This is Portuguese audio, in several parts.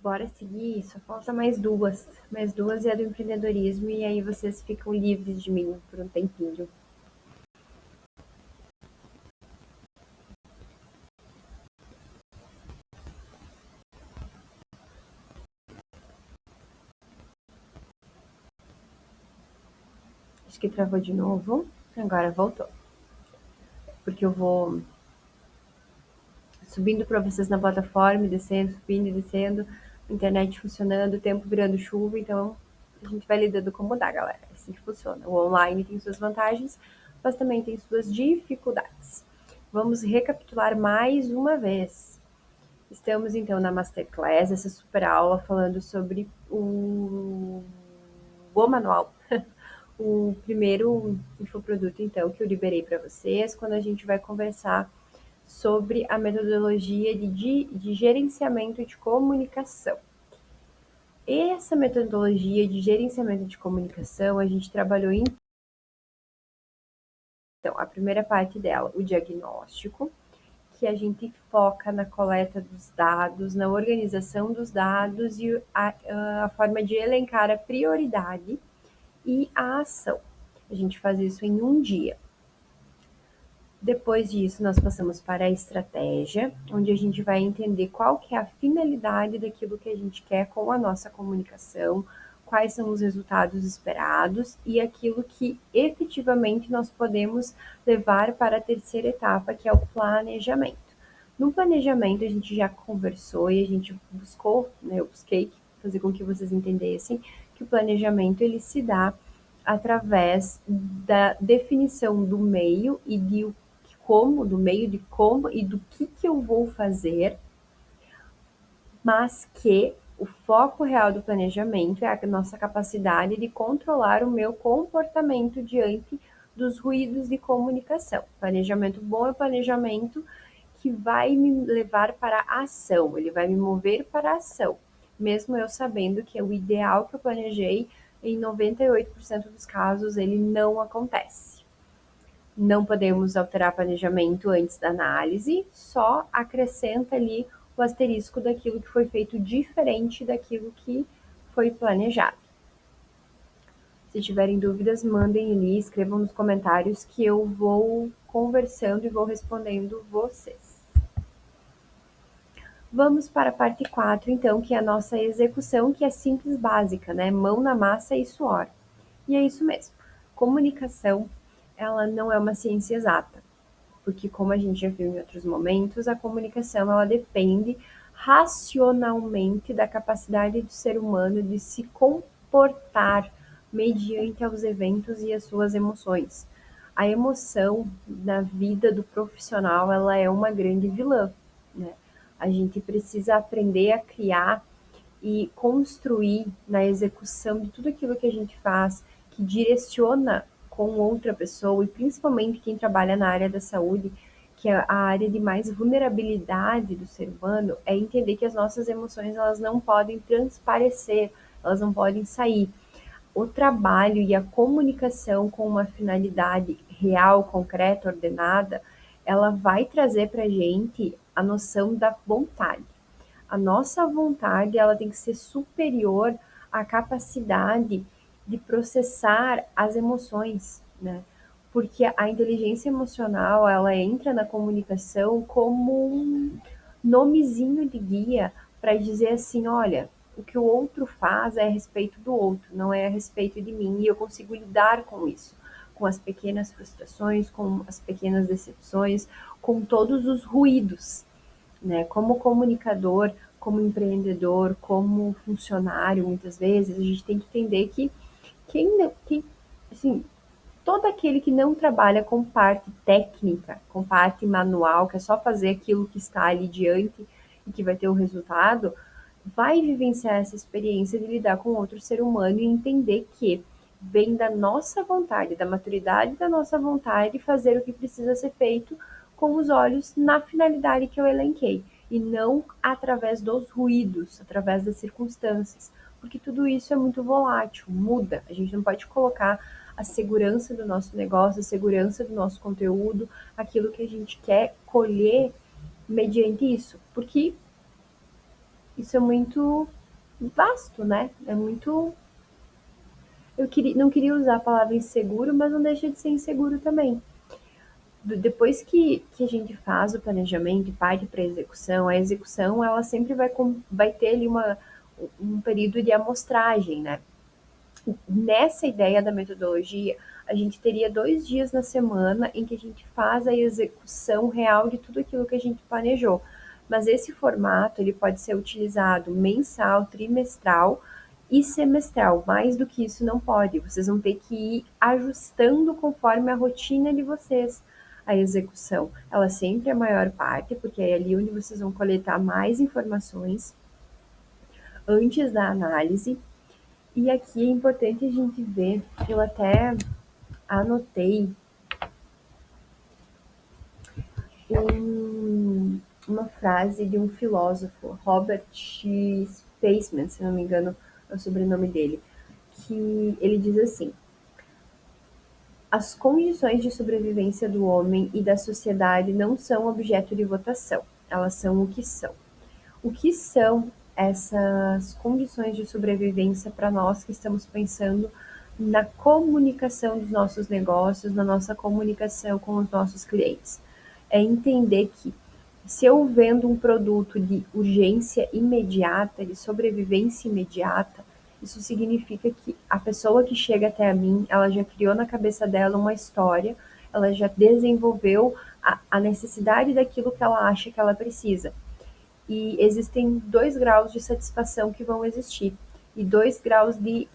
Bora seguir, só falta mais duas é do empreendedorismo e aí vocês ficam livres de mim por um tempinho. Acho que travou de novo, agora voltou, porque eu vou subindo para vocês na plataforma, descendo, subindo e descendo, internet funcionando, o tempo virando chuva, então a gente vai lidando como dá, galera. É assim que funciona. O online tem suas vantagens, mas também tem suas dificuldades. Vamos recapitular mais uma vez. Estamos então na Masterclass, essa super aula falando sobre o manual, o primeiro infoproduto então que eu liberei para vocês, quando a gente vai conversar sobre a metodologia de gerenciamento de comunicação. Essa metodologia de gerenciamento de comunicação, a gente trabalhou em. Então, a primeira parte dela, o diagnóstico, que a gente foca na coleta dos dados, na organização dos dados e a forma de elencar a prioridade e a ação. A gente faz isso em um dia. Depois disso, nós passamos para a estratégia, onde a gente vai entender qual que é a finalidade daquilo que a gente quer com a nossa comunicação, quais são os resultados esperados e aquilo que efetivamente nós podemos levar para a terceira etapa, que é o planejamento. No planejamento, a gente já conversou e a gente buscou, né, eu busquei fazer com que vocês entendessem que o planejamento ele se dá através da definição do meio e de como, do meio de como e do que eu vou fazer, mas que o foco real do planejamento é a nossa capacidade de controlar o meu comportamento diante dos ruídos de comunicação. Planejamento bom é planejamento que vai me levar para a ação, ele vai me mover para a ação, mesmo eu sabendo que é o ideal que eu planejei, em 98% dos casos ele não acontece. Não podemos alterar planejamento antes da análise, só acrescenta ali o asterisco daquilo que foi feito diferente daquilo que foi planejado. Se tiverem dúvidas, mandem ali, escrevam nos comentários que eu vou conversando e vou respondendo vocês. Vamos para a parte 4, então, que é a nossa execução, que é simples, básica, né? Mão na massa e suor. E é isso mesmo. Comunicação, ela não é uma ciência exata, porque como a gente já viu em outros momentos, a comunicação ela depende racionalmente da capacidade do ser humano de se comportar mediante aos eventos e as suas emoções. A emoção na vida do profissional ela é uma grande vilã, né? A gente precisa aprender a criar e construir na execução de tudo aquilo que a gente faz, que direciona com outra pessoa, e principalmente quem trabalha na área da saúde, que é a área de mais vulnerabilidade do ser humano, é entender que as nossas emoções elas não podem transparecer, elas não podem sair. O trabalho e a comunicação com uma finalidade real, concreta, ordenada, ela vai trazer para a gente a noção da vontade. A nossa vontade ela tem que ser superior à capacidade de processar as emoções, né? Porque a inteligência emocional ela entra na comunicação como um nomezinho de guia para dizer assim, olha, o que o outro faz é a respeito do outro, não é a respeito de mim, e eu consigo lidar com isso, com as pequenas frustrações, com as pequenas decepções, com todos os ruídos, né? Como comunicador, como empreendedor, como funcionário, muitas vezes, a gente tem que entender que assim, todo aquele que não trabalha com parte técnica, com parte manual, que é só fazer aquilo que está ali diante e que vai ter o resultado, vai vivenciar essa experiência de lidar com outro ser humano e entender que vem da nossa vontade, da maturidade da nossa vontade, fazer o que precisa ser feito com os olhos na finalidade que eu elenquei, e não através dos ruídos, através das circunstâncias, porque tudo isso é muito volátil, muda. A gente não pode colocar a segurança do nosso negócio, a segurança do nosso conteúdo, aquilo que a gente quer colher mediante isso, porque Isso é muito vasto, né? É muito. Não queria usar a palavra inseguro, mas não deixa de ser inseguro também. Depois que a gente faz o planejamento e parte para a execução ela sempre vai ter ali um período de amostragem, né? Nessa ideia da metodologia, a gente teria 2 dias na semana em que a gente faz a execução real de tudo aquilo que a gente planejou. Mas esse formato ele pode ser utilizado mensal, trimestral e semestral. Mais do que isso não pode. Vocês vão ter que ir ajustando conforme a rotina de vocês. A execução, ela sempre é a maior parte, porque é ali onde vocês vão coletar mais informações antes da análise. E aqui é importante a gente ver, eu até anotei uma frase de um filósofo, Robert Spaceman, se não me engano é o sobrenome dele, que ele diz assim: as condições de sobrevivência do homem e da sociedade não são objeto de votação, elas são o que são. O que são essas condições de sobrevivência para nós que estamos pensando na comunicação dos nossos negócios, na nossa comunicação com os nossos clientes? É entender que se eu vendo um produto de urgência imediata, de sobrevivência imediata, isso significa que a pessoa que chega até a mim, ela já criou na cabeça dela uma história, ela já desenvolveu a necessidade daquilo que ela acha que ela precisa. E existem 2 graus de satisfação que vão existir e 2 graus de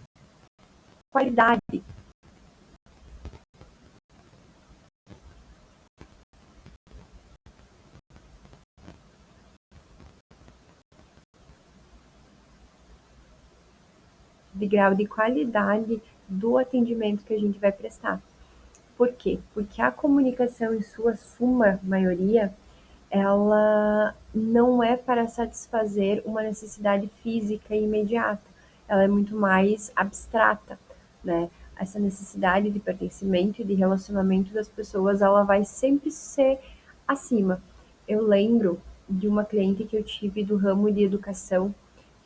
qualidade do atendimento que a gente vai prestar. Por quê? Porque a comunicação, em sua suma maioria, ela não é para satisfazer uma necessidade física imediata, ela é muito mais abstrata, né? Essa necessidade de pertencimento e de relacionamento das pessoas, ela vai sempre ser acima. Eu lembro de uma cliente que eu tive do ramo de educação,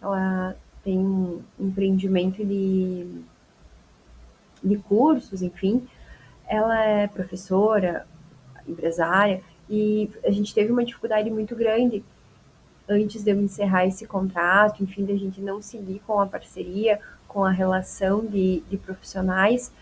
ela tem um empreendimento de cursos, enfim, ela é professora, empresária, e a gente teve uma dificuldade muito grande antes de eu encerrar esse contrato, enfim, da gente não seguir com a parceria, com a relação de profissionais,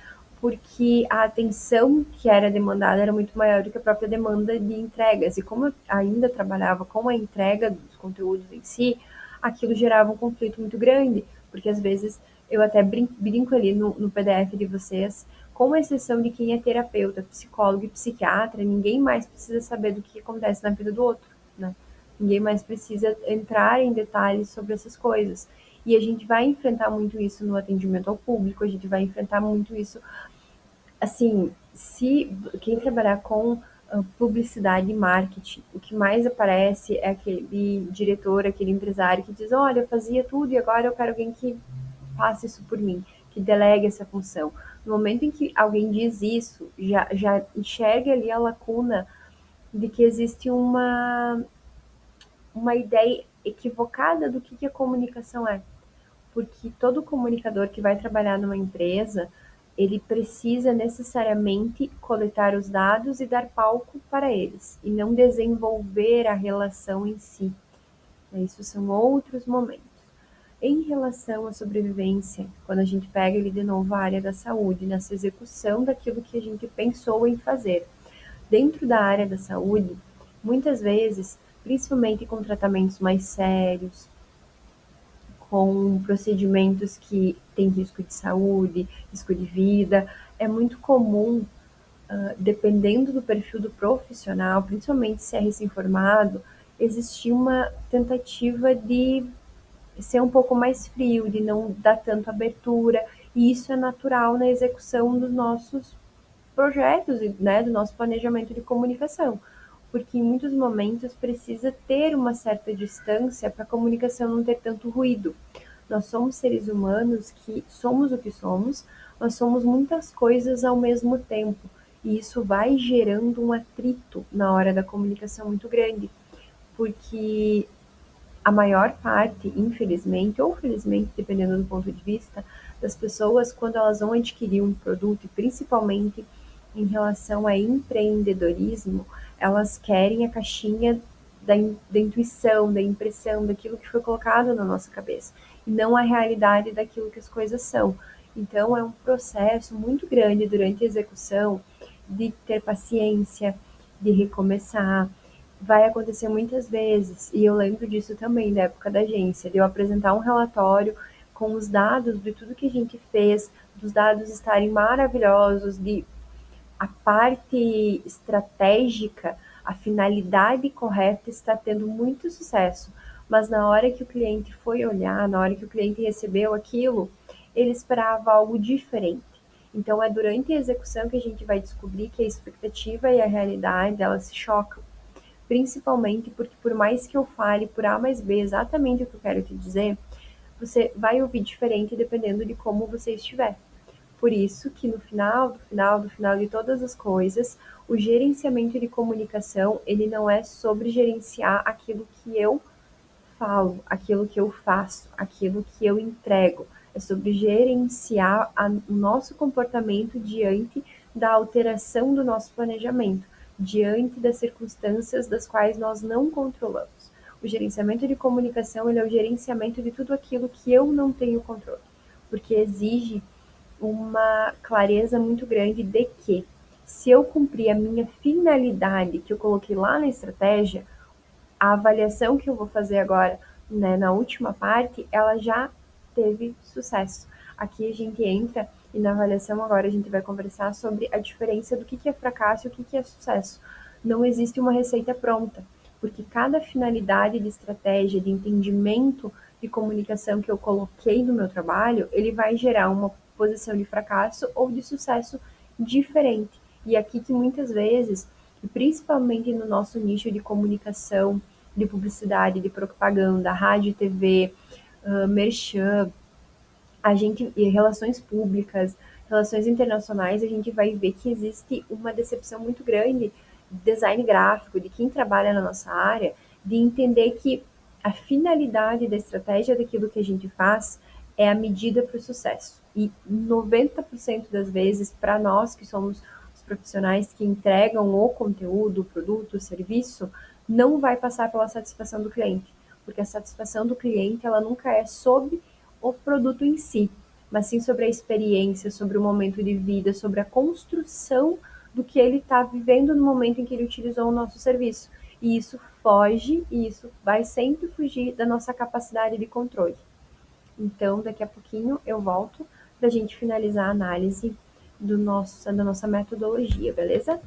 porque a atenção que era demandada era muito maior do que a própria demanda de entregas. E como eu ainda trabalhava com a entrega dos conteúdos em si, aquilo gerava um conflito muito grande, porque às vezes eu até brinco ali no PDF de vocês, com exceção de quem é terapeuta, psicólogo e psiquiatra, ninguém mais precisa saber do que acontece na vida do outro, né? Ninguém mais precisa entrar em detalhes sobre essas coisas. E a gente vai enfrentar muito isso no atendimento ao público, a gente vai enfrentar muito isso. Assim, se quem trabalhar com publicidade e marketing, o que mais aparece é aquele diretor, aquele empresário que diz: olha, eu fazia tudo e agora eu quero alguém que faça isso por mim, que delegue essa função. No momento em que alguém diz isso, já enxerga ali a lacuna de que existe uma ideia equivocada do que a comunicação é. Porque todo comunicador que vai trabalhar numa empresa, ele precisa necessariamente coletar os dados e dar palco para eles, e não desenvolver a relação em si. Isso são outros momentos. Em relação à sobrevivência, quando a gente pega ele de novo a área da saúde, nessa execução daquilo que a gente pensou em fazer, dentro da área da saúde, muitas vezes, principalmente com tratamentos mais sérios, com procedimentos que têm risco de saúde, risco de vida, é muito comum, dependendo do perfil do profissional, principalmente se é recém-formado, existir uma tentativa de ser um pouco mais frio, de não dar tanto abertura, e isso é natural na execução dos nossos projetos, né, do nosso planejamento de comunicação, porque em muitos momentos precisa ter uma certa distância para a comunicação não ter tanto ruído. Nós somos seres humanos que somos o que somos, nós somos muitas coisas ao mesmo tempo, e isso vai gerando um atrito na hora da comunicação muito grande, porque a maior parte, infelizmente ou felizmente, dependendo do ponto de vista, das pessoas, quando elas vão adquirir um produto, e principalmente em relação a empreendedorismo, elas querem a caixinha da intuição, da impressão, daquilo que foi colocado na nossa cabeça, e não a realidade daquilo que as coisas são. Então, é um processo muito grande durante a execução de ter paciência, de recomeçar. Vai acontecer muitas vezes, e eu lembro disso também da época da agência, de eu apresentar um relatório com os dados de tudo que a gente fez, dos dados estarem maravilhosos, de a parte estratégica, a finalidade correta está tendo muito sucesso, mas na hora que o cliente foi olhar, na hora que o cliente recebeu aquilo, ele esperava algo diferente. Então é durante a execução que a gente vai descobrir que a expectativa e a realidade elas se chocam, principalmente porque por mais que eu fale por A mais B exatamente o que eu quero te dizer, você vai ouvir diferente dependendo de como você estiver. Por isso que no final, do final de todas as coisas, o gerenciamento de comunicação, ele não é sobre gerenciar aquilo que eu falo, aquilo que eu faço, aquilo que eu entrego. É sobre gerenciar o nosso comportamento diante da alteração do nosso planejamento, diante das circunstâncias das quais nós não controlamos. O gerenciamento de comunicação, ele é o gerenciamento de tudo aquilo que eu não tenho controle, porque exige uma clareza muito grande de que, se eu cumprir a minha finalidade que eu coloquei lá na estratégia, a avaliação que eu vou fazer agora, né, na última parte, ela já teve sucesso. Aqui a gente entra e na avaliação agora a gente vai conversar sobre a diferença do que é fracasso e o que é sucesso. Não existe uma receita pronta, porque cada finalidade de estratégia, de entendimento de comunicação que eu coloquei no meu trabalho, ele vai gerar uma posição de fracasso ou de sucesso diferente. E aqui que muitas vezes, e principalmente no nosso nicho de comunicação, de publicidade, de propaganda, rádio, TV, merchan, a gente e relações públicas, relações internacionais, a gente vai ver que existe uma decepção muito grande de design gráfico, de quem trabalha na nossa área, de entender que a finalidade da estratégia daquilo que a gente faz é a medida para o sucesso. E 90% das vezes, para nós que somos os profissionais que entregam o conteúdo, o produto, o serviço, não vai passar pela satisfação do cliente, porque a satisfação do cliente ela nunca é sobre o produto em si, mas sim sobre a experiência, sobre o momento de vida, sobre a construção do que ele está vivendo no momento em que ele utilizou o nosso serviço. E isso foge, e isso vai sempre fugir da nossa capacidade de controle. Então, daqui a pouquinho eu volto para a gente finalizar a análise da nossa metodologia, beleza?